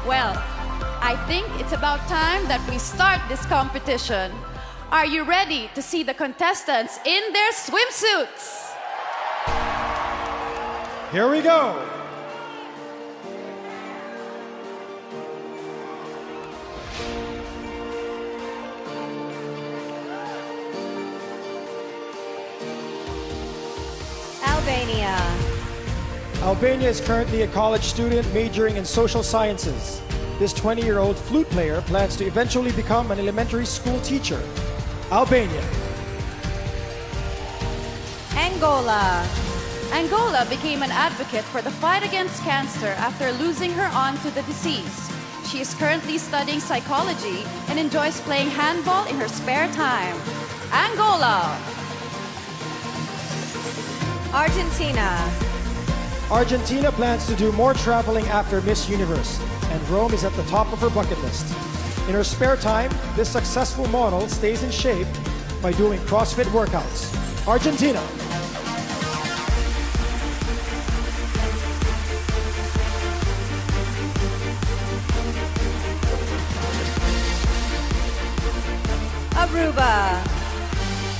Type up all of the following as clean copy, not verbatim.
Well, I think it's about time that we start this competition. Are you ready to see the contestants in their swimsuits? Here we go. Albania. Albania is currently a college student majoring in social sciences. This 20-year-old flute player plans to eventually become an elementary school teacher. Albania. Angola. Angola became an advocate for the fight against cancer after losing her aunt to the disease. She is currently studying psychology and enjoys playing handball in her spare time. Angola. Argentina. Argentina plans to do more traveling after Miss Universe, and Rome is at the top of her bucket list. In her spare time, this successful model stays in shape by doing CrossFit workouts. Argentina. Aruba.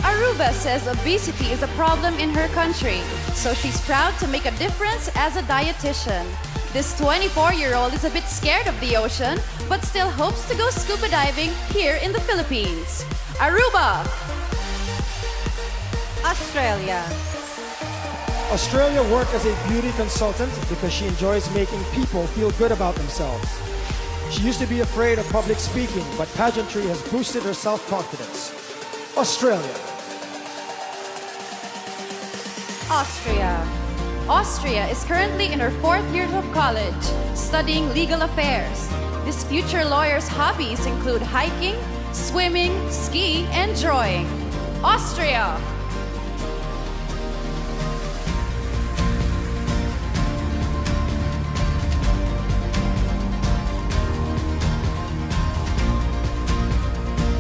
Aruba says obesity is a problem in her country, so she's proud to make a difference as a dietitian. This 24-year-old is a bit scared of the ocean, but still hopes to go scuba diving here in the Philippines. Aruba. Australia. Australia worked as a beauty consultant because she enjoys making people feel good about themselves. She used to be afraid of public speaking, but pageantry has boosted her self-confidence. Australia. Austria. Austria is currently in her 4th year of college, studying legal affairs. This future lawyer's hobbies include hiking, swimming, ski, and drawing. Austria.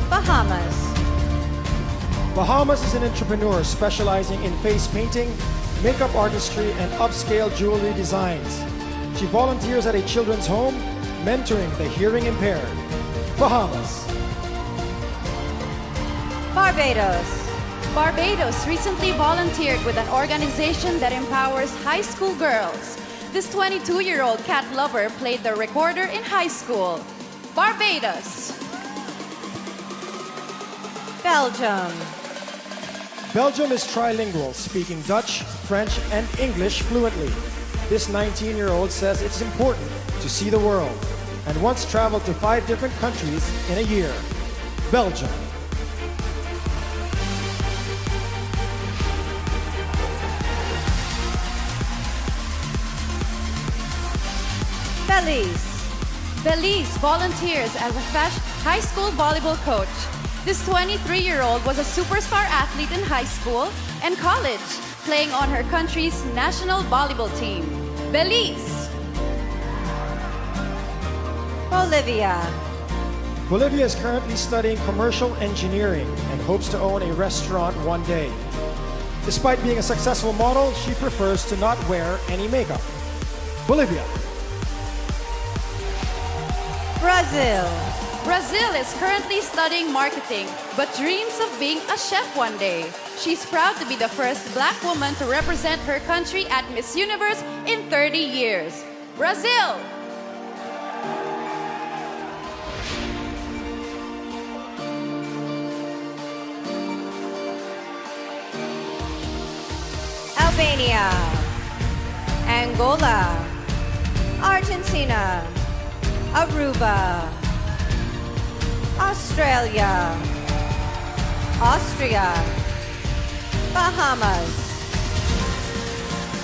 Bahamas. Bahamas is an entrepreneur specializing in face painting, makeup artistry, and upscale jewelry designs. She volunteers at a children's home, mentoring the hearing impaired. Bahamas. Barbados. Barbados recently volunteered with an organization that empowers high school girls. This 22-year-old cat lover played the recorder in high school. Barbados. Belgium. Belgium is trilingual, speaking Dutch, French, and English fluently. This 19-year-old says it's important to see the world and once traveled to 5 different countries in a year. Belgium. Belize. Belize volunteers as a high school volleyball coach. This 23-year-old was a superstar athlete in high school and college, playing on her country's national volleyball team. Belize. Bolivia. Bolivia is currently studying commercial engineering and hopes to own a restaurant one day. Despite being a successful model, she prefers to not wear any makeup. Bolivia. Brazil. Brazil is currently studying marketing, but dreams of being a chef one day. She's proud to be the first Black woman to represent her country at Miss Universe in 30 years. Brazil! Albania. Angola. Argentina. Aruba. Australia. Austria. Bahamas.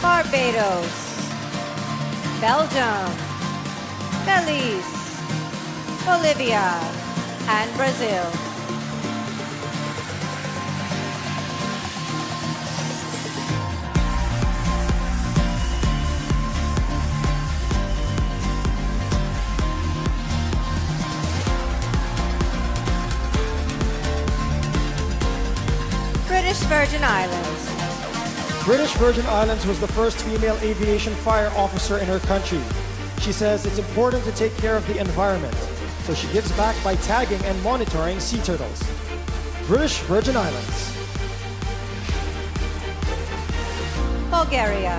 Barbados. Belgium. Belize. Bolivia. And Brazil. British Virgin Islands. British Virgin Islands was the first female aviation fire officer in her country. She says it's important to take care of the environment, so she gives back by tagging and monitoring sea turtles. British Virgin Islands. Bulgaria.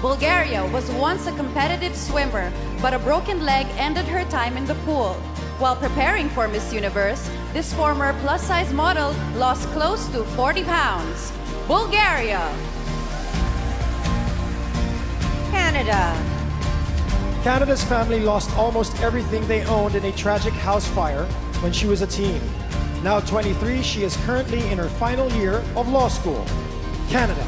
Bulgaria was once a competitive swimmer, but a broken leg ended her time in the pool. While preparing for Miss Universe, this former plus-size model lost close to 40 pounds. Bulgaria. Canada. Canada's family lost almost everything they owned in a tragic house fire when she was a teen. Now 23, she is currently in her final year of law school. Canada.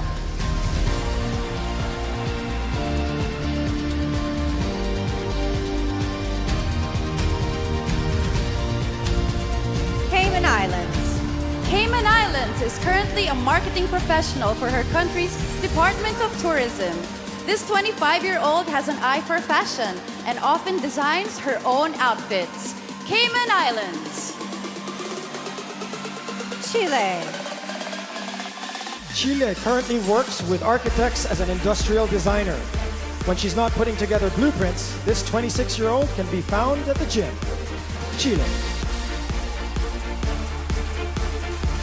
Cayman Islands. Cayman Islands is currently a marketing professional for her country's Department of Tourism. This 25-year-old has an eye for fashion and often designs her own outfits. Cayman Islands. Chile. Chile currently works with architects as an industrial designer. When she's not putting together blueprints, this 26-year-old can be found at the gym. Chile.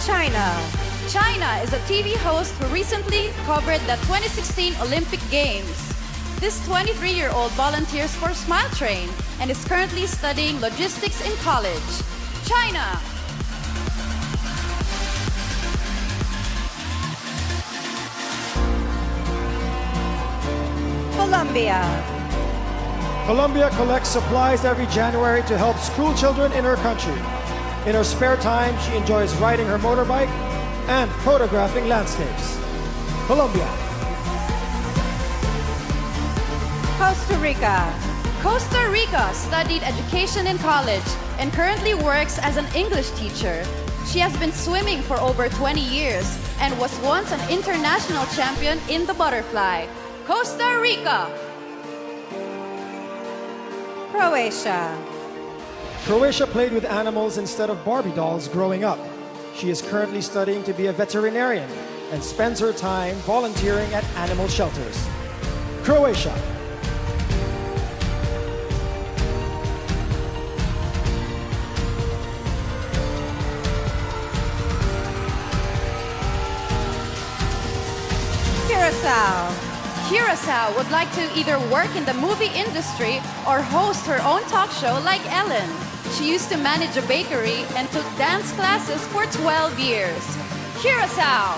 China. China is a TV host who recently covered the 2016 Olympic Games. This 23-year-old volunteers for Smile Train and is currently studying logistics in college. China. Colombia. Colombia collects supplies every January to help school children in her country. In her spare time, she enjoys riding her motorbike and photographing landscapes. Colombia. Costa Rica. Costa Rica studied education in college and currently works as an English teacher. She has been swimming for over 20 years and was once an international champion in the butterfly. Costa Rica. Croatia. Croatia played with animals instead of Barbie dolls growing up. She is currently studying to be a veterinarian and spends her time volunteering at animal shelters. Croatia. Curacao. Curacao would like to either work in the movie industry or host her own talk show like Ellen. She used to manage a bakery and took dance classes for 12 years. Curacao.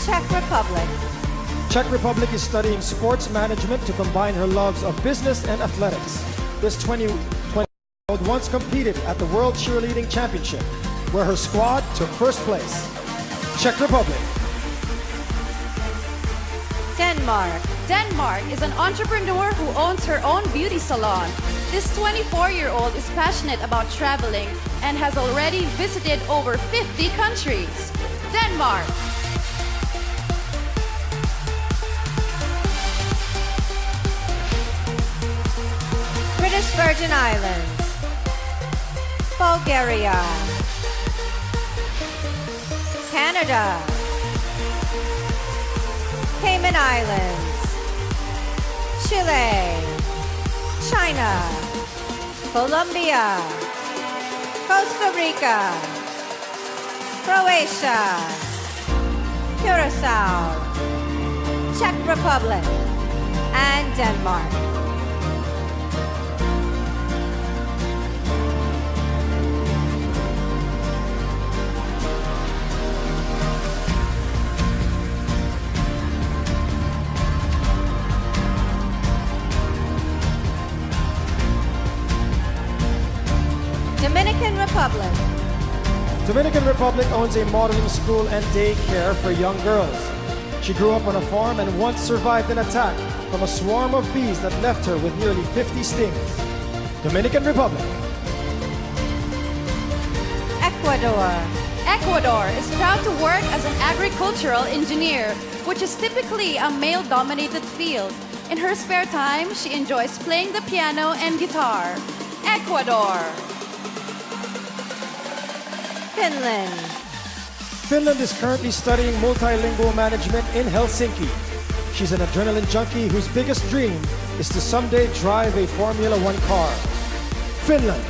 Czech Republic. Czech Republic is studying sports management to combine her loves of business and athletics. This 20-year-old once competed at the World Cheerleading Championship, where her squad took first place. Czech Republic. Denmark. Denmark is an entrepreneur who owns her own beauty salon. This 24-year-old is passionate about traveling and has already visited over 50 countries. Denmark. British Virgin Islands. Bulgaria. Canada. Cayman Islands. Chile. China. Colombia. Costa Rica. Croatia. Curacao. Czech Republic. And Denmark. Dominican Republic. Dominican Republic owns a modeling school and daycare for young girls. She grew up on a farm and once survived an attack from a swarm of bees that left her with nearly 50 stings. Dominican Republic. Ecuador. Ecuador is proud to work as an agricultural engineer, which is typically a male-dominated field. In her spare time, she enjoys playing the piano and guitar. Ecuador. Finland. Finland is currently studying multilingual management in Helsinki. She's an adrenaline junkie whose biggest dream is to someday drive a Formula One car. Finland.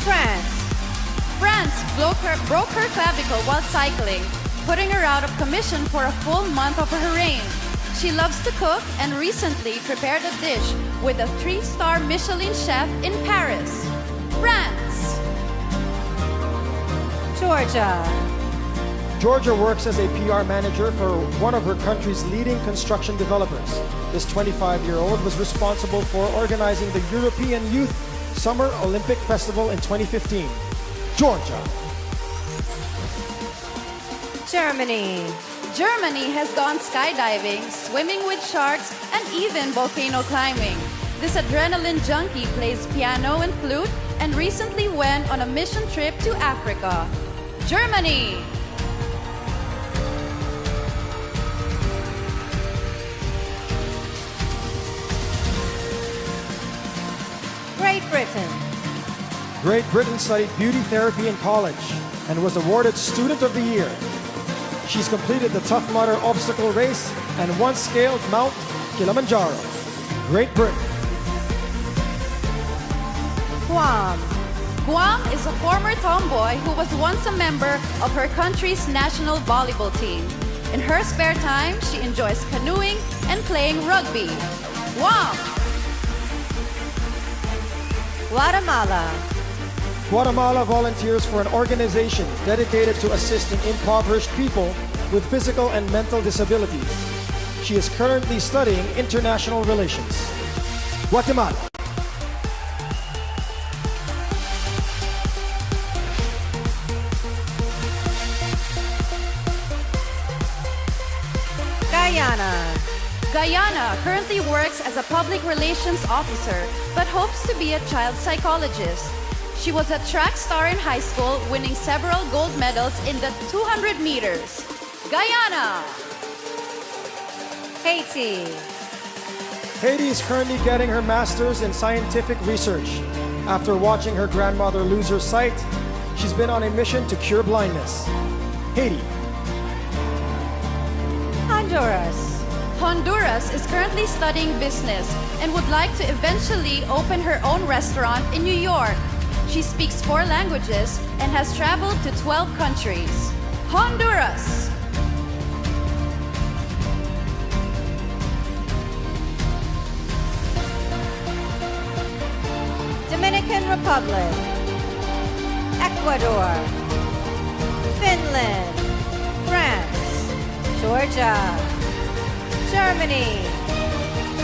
France. France broke her clavicle while cycling, putting her out of commission for a full month of her reign. She loves to cook and recently prepared a dish with a 3-star Michelin chef in Paris. France. Georgia. Georgia works as a PR manager for one of her country's leading construction developers. This 25-year-old was responsible for organizing the European Youth Summer Olympic Festival in 2015. Georgia. Germany. Germany has gone skydiving, swimming with sharks, and even volcano climbing. This adrenaline junkie plays piano and flute and recently went on a mission trip to Africa. Germany. Great Britain. Great Britain studied beauty therapy in college and was awarded Student of the Year. She's completed the Tough Mudder obstacle race and once scaled Mount Kilimanjaro. Great Britain. Guam. Guam is a former tomboy who was once a member of her country's national volleyball team. In her spare time, she enjoys canoeing and playing rugby. Guam. Guatemala. Guatemala volunteers for an organization dedicated to assisting impoverished people with physical and mental disabilities. She is currently studying international relations. Guatemala. Guyana. Guyana currently works as a public relations officer but hopes to be a child psychologist. She was a track star in high school, winning several gold medals in the 200 meters. Guyana. Haiti. Haiti is currently getting her master's in scientific research. After watching her grandmother lose her sight, she's been on a mission to cure blindness. Haiti. Honduras. Honduras is currently studying business and would like to eventually open her own restaurant in New York. She speaks 4 languages and has traveled to 12 countries. Honduras. Dominican Republic. Ecuador. Finland. France. Georgia. Germany.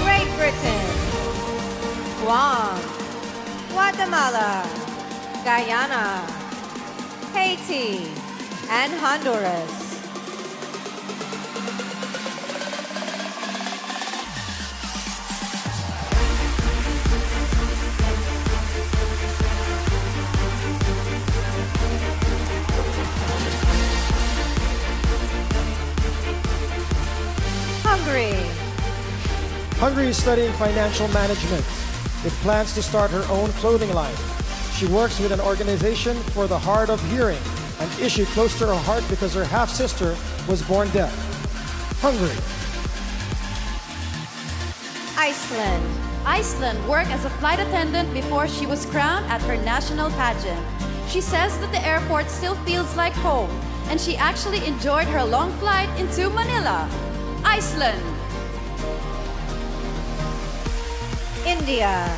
Great Britain. Guam. Guatemala. Guyana, Haiti, and Honduras. Hungary. Hungary is studying financial management with plans to start her own clothing line. She works with an organization for the hard of hearing, an issue close to her heart because her half-sister was born deaf. Hungary. Iceland. Iceland worked as a flight attendant before she was crowned at her national pageant. She says that the airport still feels like home, and she actually enjoyed her long flight into Manila. Iceland. India.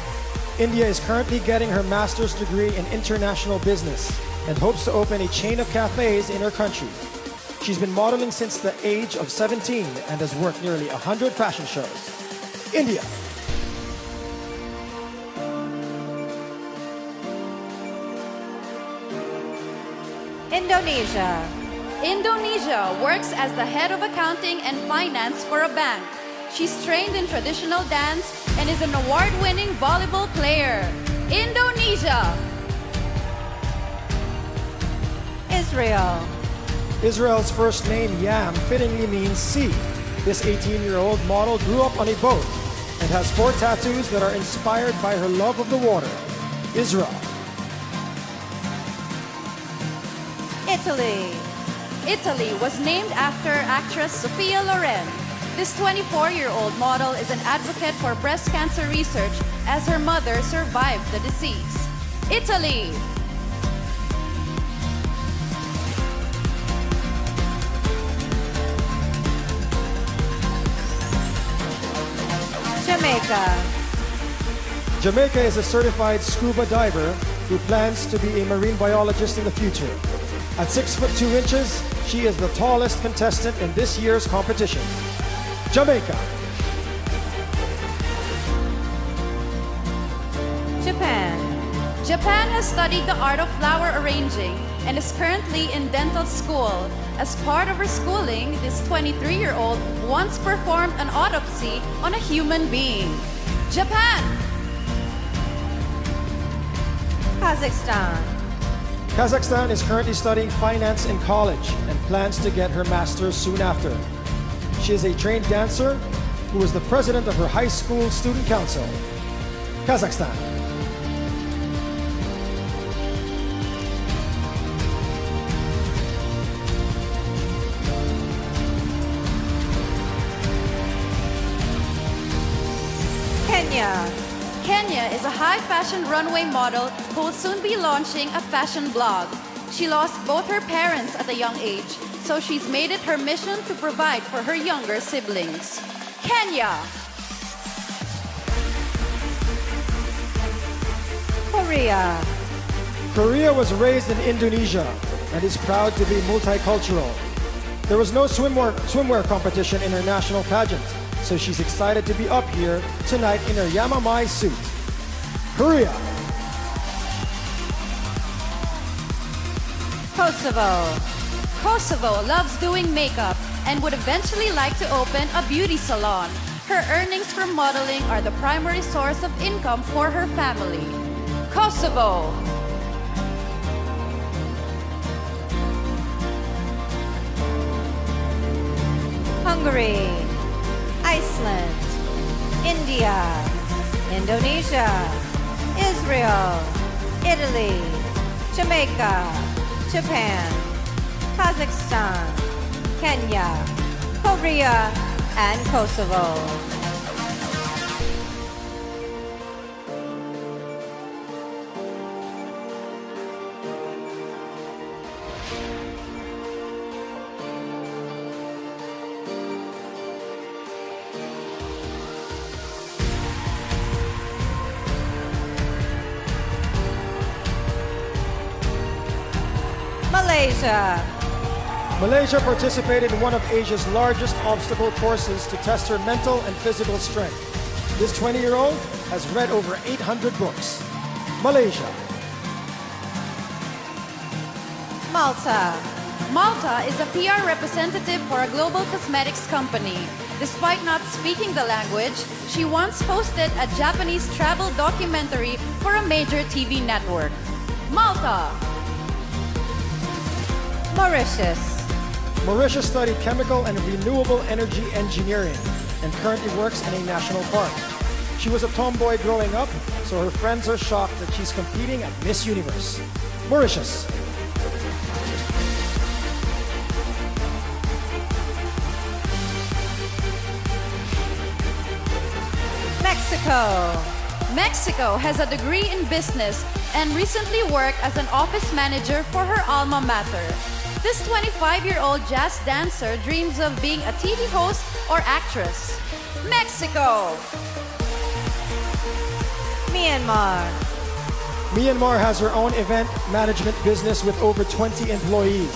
India is currently getting her master's degree in international business and hopes to open a chain of cafes in her country. She's been modeling since the age of 17 and has worked nearly 100 fashion shows. India. Indonesia. Indonesia works as the head of accounting and finance for a bank. She's trained in traditional dance and is an award-winning volleyball player. Indonesia. Israel. Israel's first name, Yam, fittingly means sea. This 18-year-old model grew up on a boat and has 4 tattoos that are inspired by her love of the water. Israel. Italy. Italy was named after actress Sophia Loren. This 24-year-old model is an advocate for breast cancer research as her mother survived the disease. Italy. Jamaica. Jamaica is a certified scuba diver who plans to be a marine biologist in the future. At 6'2" she is the tallest contestant in this year's competition. Jamaica. Japan. Japan has studied the art of flower arranging and is currently in dental school. As part of her schooling, this 23-year-old once performed an autopsy on a human being. Japan. Kazakhstan. Kazakhstan is currently studying finance in college and plans to get her master's soon after. She is a trained dancer who is the president of her high school student council. Kazakhstan. Kenya. Kenya is a high fashion runway model who will soon be launching a fashion blog. She lost both her parents at a young age, so she's made it her mission to provide for her younger siblings. Kenya. Korea. Korea was raised in Indonesia and is proud to be multicultural. There was no swimwear competition in her national pageant, so she's excited to be up here tonight in her Yamamai suit. Korea. Kosovo. Kosovo loves doing makeup and would eventually like to open a beauty salon. Her earnings from modeling are the primary source of income for her family. Kosovo. Hungary. Iceland. India. Indonesia. Israel. Italy. Jamaica. Japan. Kazakhstan. Kenya. Korea. And Kosovo. Malaysia. Malaysia participated in one of Asia's largest obstacle courses to test her mental and physical strength. This 20-year-old has read over 800 books. Malaysia. Malta. Malta is a PR representative for a global cosmetics company. Despite not speaking the language, she once hosted a Japanese travel documentary for a major TV network. Malta. Mauritius. Mauritius studied chemical and renewable energy engineering and currently works in a national park. She was a tomboy growing up, so her friends are shocked that she's competing at Miss Universe. Mauritius. Mexico. Mexico has a degree in business and recently worked as an office manager for her alma mater. This 25-year-old jazz dancer dreams of being a TV host or actress. Mexico. Myanmar. Myanmar has her own event management business with over 20 employees.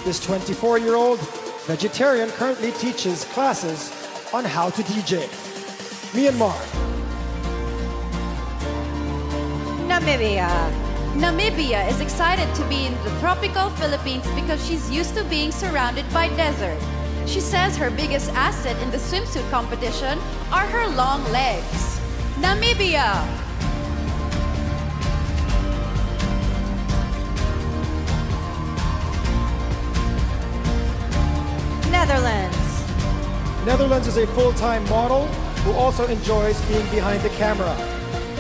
This 24-year-old vegetarian currently teaches classes on how to DJ. Myanmar. Namibia. Namibia is excited to be in the tropical Philippines because she's used to being surrounded by desert. She says her biggest asset in the swimsuit competition are her long legs. Namibia. Netherlands. Netherlands is a full-time model who also enjoys being behind the camera.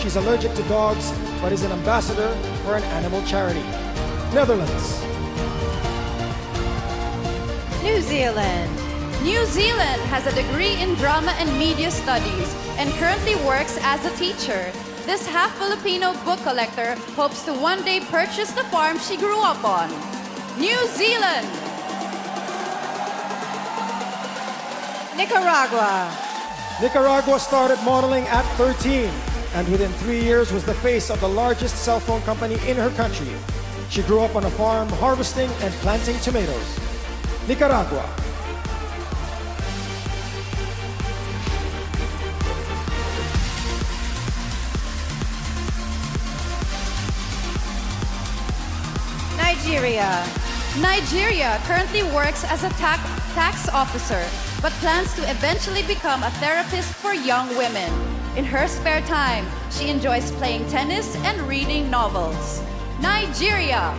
She's allergic to dogs, but is an ambassador for an animal charity. Netherlands. New Zealand. New Zealand has a degree in drama and media studies and currently works as a teacher. This half-Filipino book collector hopes to one day purchase the farm she grew up on. New Zealand! Nicaragua. Nicaragua started modeling at 13 and within 3 years was the face of the largest cell phone company in her country. She grew up on a farm harvesting and planting tomatoes. Nicaragua. Nigeria. Nigeria currently works as a tax officer, but plans to eventually become a therapist for young women. In her spare time, she enjoys playing tennis and reading novels. Nigeria.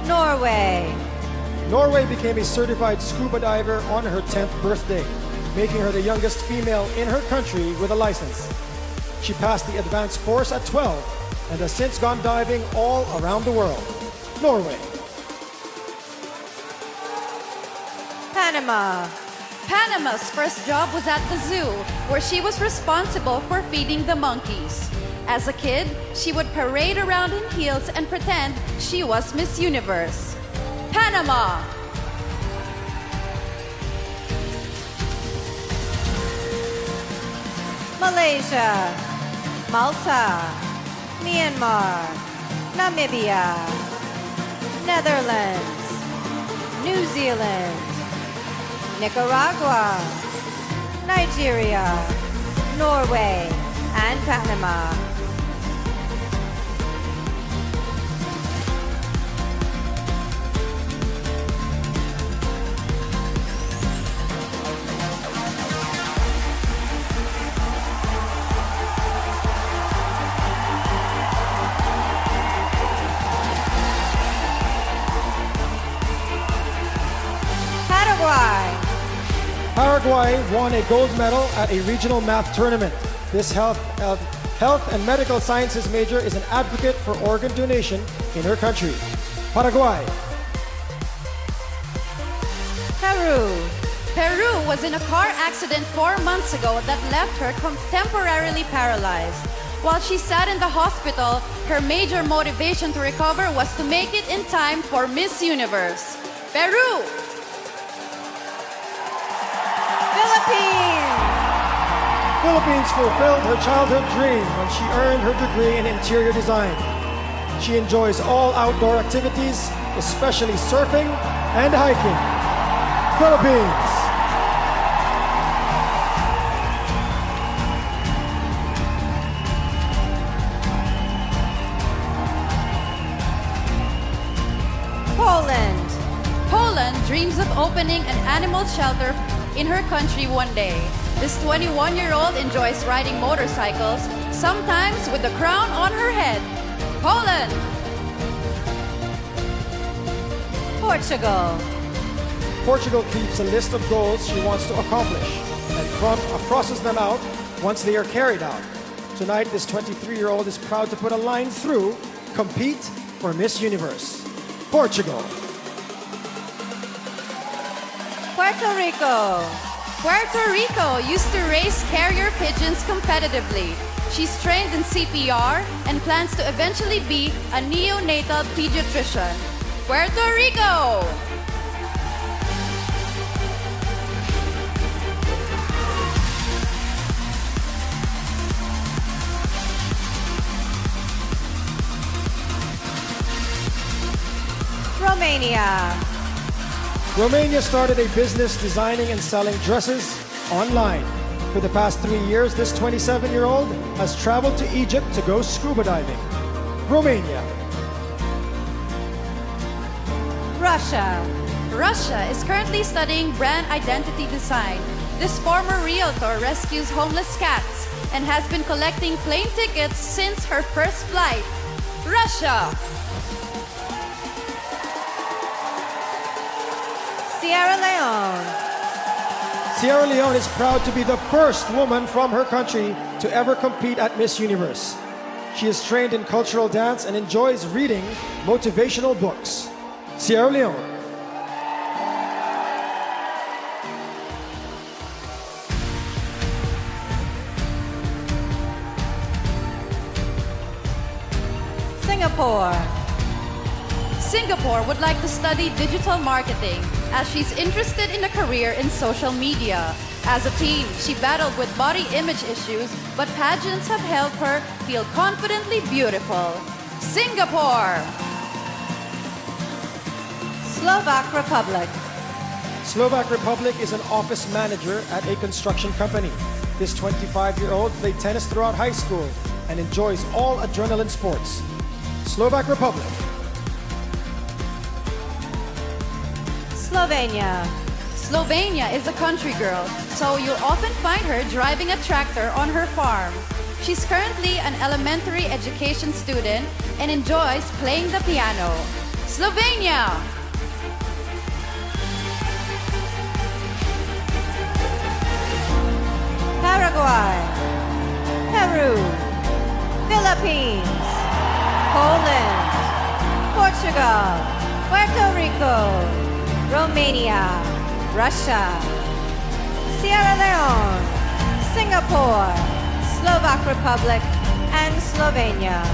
Norway. Norway became a certified scuba diver on her 10th birthday, making her the youngest female in her country with a license. She passed the advanced course at 12 and has since gone diving all around the world. Norway. Panama. Panama's first job was at the zoo, where she was responsible for feeding the monkeys. As a kid, she would parade around in heels and pretend she was Miss Universe. Panama. Malaysia. Malta. Myanmar. Namibia. Netherlands. New Zealand. Nicaragua. Nigeria. Norway. And Panama. Paraguay won a gold medal at a regional math tournament. This health and medical sciences major is an advocate for organ donation in her country. Paraguay. Peru. Peru was in a car accident 4 months ago that left her temporarily paralyzed. While she sat in the hospital, her major motivation to recover was to make it in time for Miss Universe. Peru! Philippines fulfilled her childhood dream when she earned her degree in interior design. She enjoys all outdoor activities, especially surfing and hiking. Philippines. Poland. Poland dreams of opening an animal shelter in her country one day. This 21-year-old enjoys riding motorcycles, sometimes with the crown on her head. Poland! Portugal. Portugal keeps a list of goals she wants to accomplish and crosses them out once they are carried out. Tonight, this 23-year-old is proud to put a line through, compete for Miss Universe. Portugal. Puerto Rico. Puerto Rico used to raise carrier pigeons competitively. She's trained in CPR and plans to eventually be a neonatal pediatrician. Puerto Rico! Romania. Romania started a business designing and selling dresses online. For the past 3 years, this 27-year-old has traveled to Egypt to go scuba diving. Romania. Russia. Russia is currently studying brand identity design. This former realtor rescues homeless cats and has been collecting plane tickets since her first flight. Russia! Sierra Leone. Sierra Leone is proud to be the first woman from her country to ever compete at Miss Universe. She is trained in cultural dance and enjoys reading motivational books. Sierra Leone. Singapore. Singapore would like to study digital marketing as she's interested in a career in social media. As a teen, she battled with body image issues, but pageants have helped her feel confidently beautiful. Singapore! Slovak Republic. Slovak Republic is an office manager at a construction company. This 25-year-old played tennis throughout high school and enjoys all adrenaline sports. Slovak Republic. Slovenia. Slovenia is a country girl, so you'll often find her driving a tractor on her farm. She's currently an elementary education student and enjoys playing the piano. Slovenia! Paraguay. Peru. Philippines. Poland. Portugal. Puerto Rico. Romania. Russia. Sierra Leone. Singapore. Slovak Republic and Slovenia.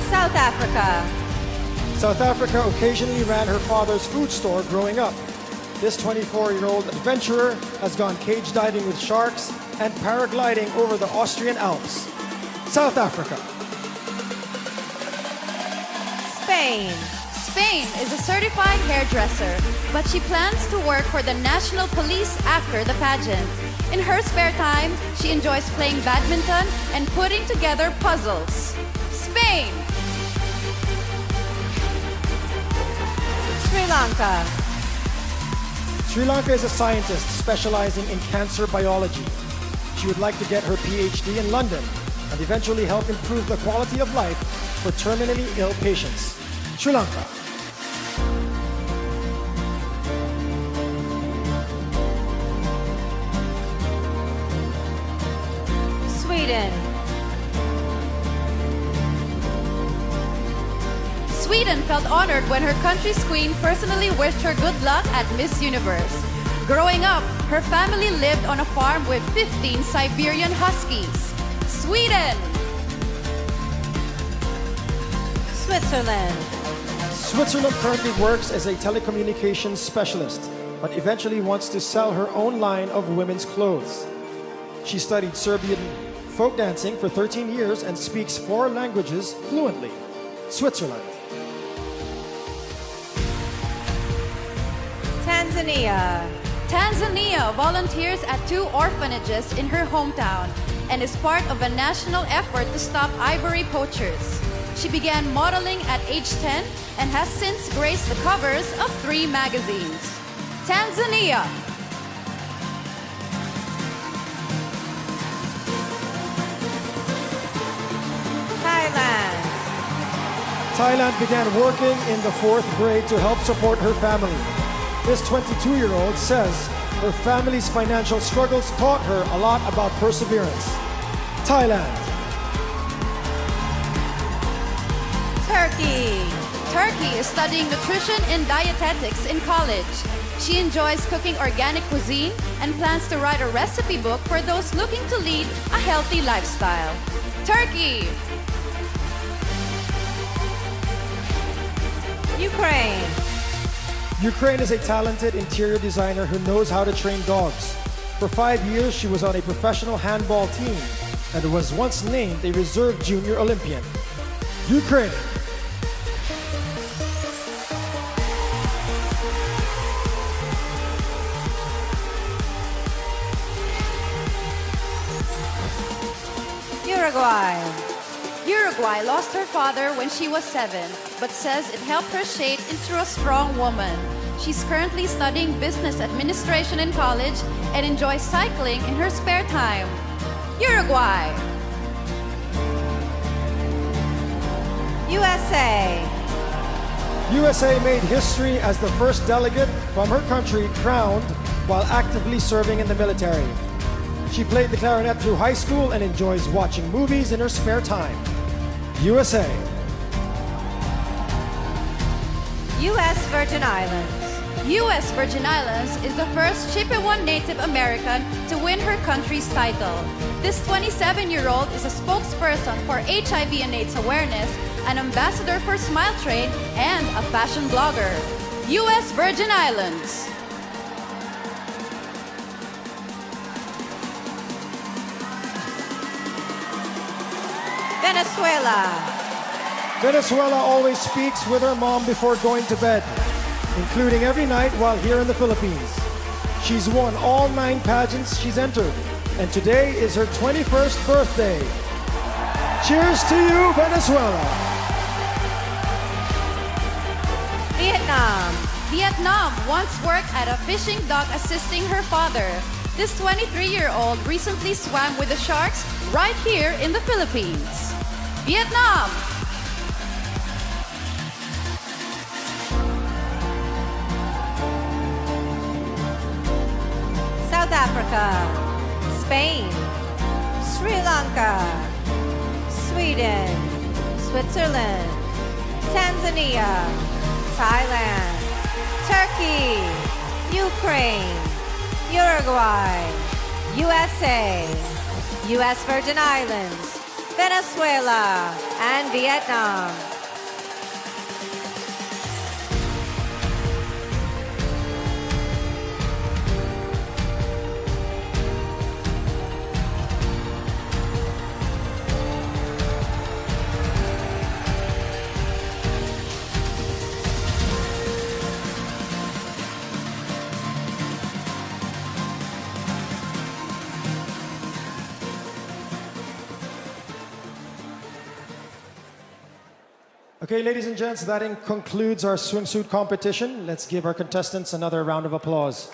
South Africa. South Africa occasionally ran her father's food store growing up. This 24-year-old adventurer has gone cage diving with sharks and paragliding over the Austrian Alps. South Africa. Spain. Spain is a certified hairdresser, but she plans to work for the National Police after the pageant. In her spare time, she enjoys playing badminton and putting together puzzles. Spain! Sri Lanka. Sri Lanka is a scientist specializing in cancer biology. She would like to get her PhD in London and eventually help improve the quality of life for terminally ill patients. Sri Lanka. Sweden. Sweden felt honored when her country's queen personally wished her good luck at Miss Universe. Growing up, her family lived on a farm with 15 Siberian Huskies. Sweden! Switzerland. Switzerland currently works as a telecommunications specialist, but eventually wants to sell her own line of women's clothes. She studied Serbian folk dancing for 13 years and speaks 4 languages fluently. Switzerland. Tanzania. Tanzania volunteers at 2 orphanages in her hometown and is part of a national effort to stop ivory poachers. She began modeling at age 10 and has since graced the covers of 3 magazines. Tanzania! Thailand. Thailand began working in the 4th grade to help support her family. This 22-year-old says her family's financial struggles taught her a lot about perseverance. Thailand. Turkey. Turkey is studying nutrition and dietetics in college. She enjoys cooking organic cuisine and plans to write a recipe book for those looking to lead a healthy lifestyle. Turkey! Ukraine. Ukraine is a talented interior designer who knows how to train dogs. For 5 years, she was on a professional handball team and was once named a reserve junior Olympian. Ukraine. Uruguay. Uruguay lost her father when she was 7, but says it helped her shape into a strong woman. She's currently studying business administration in college and enjoys cycling in her spare time. Uruguay! USA. USA made history as the first delegate from her country crowned while actively serving in the military. She played the clarinet through high school and enjoys watching movies in her spare time. USA. U.S. Virgin Islands. U.S. Virgin Islands is the first Chippewa Native American to win her country's title. This 27-year-old is a spokesperson for HIV and AIDS awareness, an ambassador for Smile Train, and a fashion blogger. U.S. Virgin Islands. Venezuela. Venezuela always speaks with her mom before going to bed, including every night while here in the Philippines. She's won all 9 pageants she's entered, and today is her 21st birthday. Cheers to you, Venezuela! Vietnam. Vietnam once worked at a fishing dock assisting her father. This 23-year-old recently swam with the sharks right here in the Philippines. Vietnam! South Africa. Spain. Sri Lanka. Sweden. Switzerland. Tanzania. Thailand. Turkey. Ukraine. Uruguay. USA. U.S. Virgin Islands. Venezuela. And Vietnam. Okay, ladies and gents, that concludes our swimsuit competition. Let's give our contestants another round of applause.